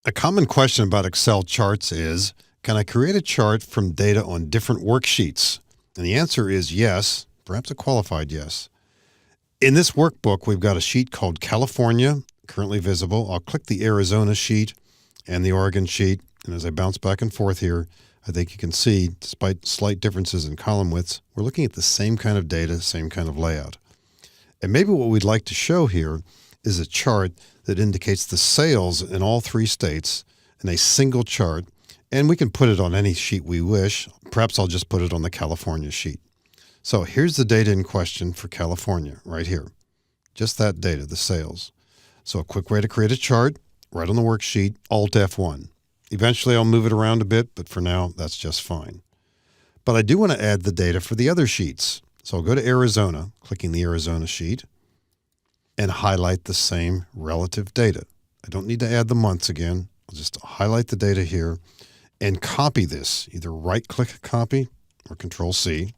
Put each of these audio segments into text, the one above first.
A common question about Excel charts is, can I create a chart from data on different worksheets? And the answer is yes, perhaps a qualified yes. In this workbook, we've got a sheet called California, currently visible. I'll click the Arizona sheet and the Oregon sheet. And as I bounce back and forth here, I think you can see, despite slight differences in column widths, we're looking at the same kind of data, same kind of layout. And maybe what we'd like to show here is a chart that indicates the sales in all three states in a single chart. And we can put it on any sheet we wish. Perhaps I'll just put it on the California sheet. So here's the data in question for California right here. Just that data, the sales. So a quick way to create a chart, right on the worksheet, Alt F1. Eventually I'll move it around a bit, but for now that's just fine. But I do want to add the data for the other sheets. So I'll go to Arizona, clicking the Arizona sheet, and highlight the same relative data. I don't need to add the months again. I'll just highlight the data here and copy this, either right-click copy or Control-C,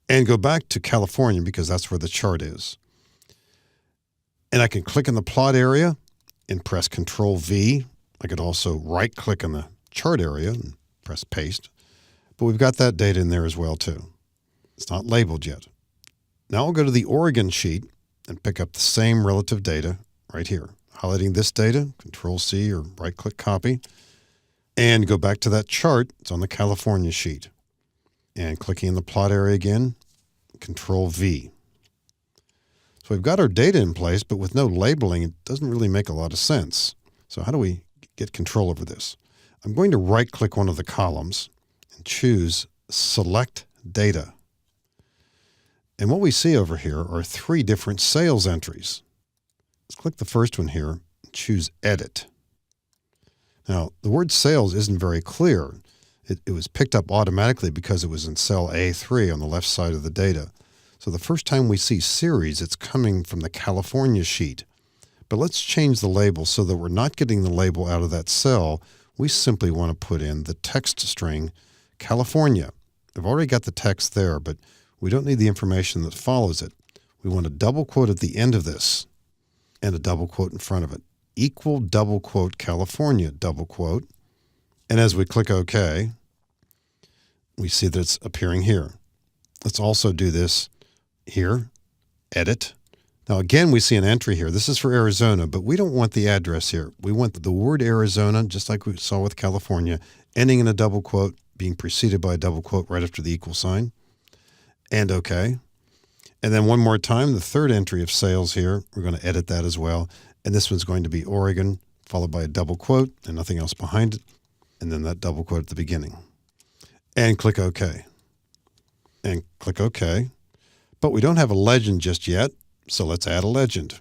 and go back to California because that's where the chart is. And I can click in the plot area and press Control-V. I could also right-click on the chart area and press Paste. But we've got that data in there as well too. It's not labeled yet. Now I'll go to the Oregon sheet and pick up the same relative data right here. Highlighting this data, Control-C or right-click copy, and go back to that chart. It's on the California sheet. And clicking in the plot area again, Control-V. So we've got our data in place, but with no labeling, it doesn't really make a lot of sense. So how do we get control over this? I'm going to right-click one of the columns and choose Select Data. And what we see over here are three different sales entries. Let's click the first one here and choose Edit. Now, the word sales isn't very clear. It was picked up automatically because it was in cell A3 on the left side of the data. So the first time we see series, it's coming from the California sheet. But let's change the label so that we're not getting the label out of that cell. We simply want to put in the text string California. I've already got the text there, but we don't need the information that follows it. We want a double quote at the end of this and a double quote in front of it. Equal double quote California double quote. And as we click OK, we see that it's appearing here. Let's also do this here, Edit. Now again, we see an entry here. This is for Arizona, but we don't want the address here. We want the word Arizona, just like we saw with California, ending in a double quote, being preceded by a double quote right after the equal sign. And OK. And then one more time, the third entry of sales here, we're going to edit that as well. And this one's going to be Oregon, followed by a double quote and nothing else behind it. And then that double quote at the beginning. And click OK. And click OK. But we don't have a legend just yet, so let's add a legend.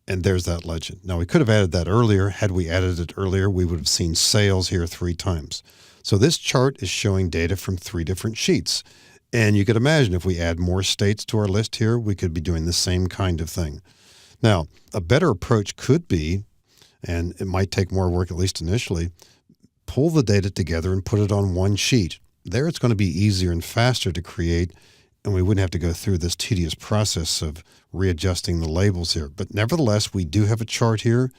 And there's that legend. Now we could have added that earlier. Had we added it earlier, we would have seen sales here 3 times. So this chart is showing data from 3 different sheets. And you could imagine if we add more states to our list here, we could be doing the same kind of thing. Now, a better approach could be, and it might take more work at least initially, pull the data together and put it on one sheet. There it's going to be easier and faster to create, and we wouldn't have to go through this tedious process of readjusting the labels here. But nevertheless, we do have a chart here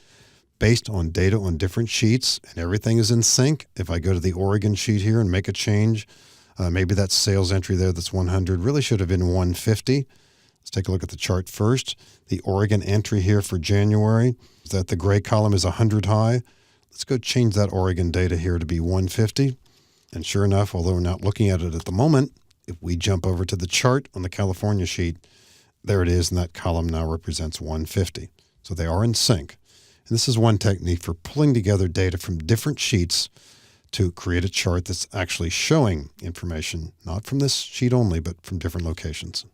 based on data on different sheets, and everything is in sync. If I go to the Oregon sheet here and make a change, maybe that sales entry there that's 100 really should have been 150. Let's take a look at the chart first. The Oregon entry here for January, is that the gray column is 100 high. Let's go change that Oregon data here to be 150. And sure enough, although we're not looking at it at the moment, if we jump over to the chart on the California sheet, there it is, and that column now represents 150. So they are in sync. And this is one technique for pulling together data from different sheets to create a chart that's actually showing information, not from this sheet only, but from different locations.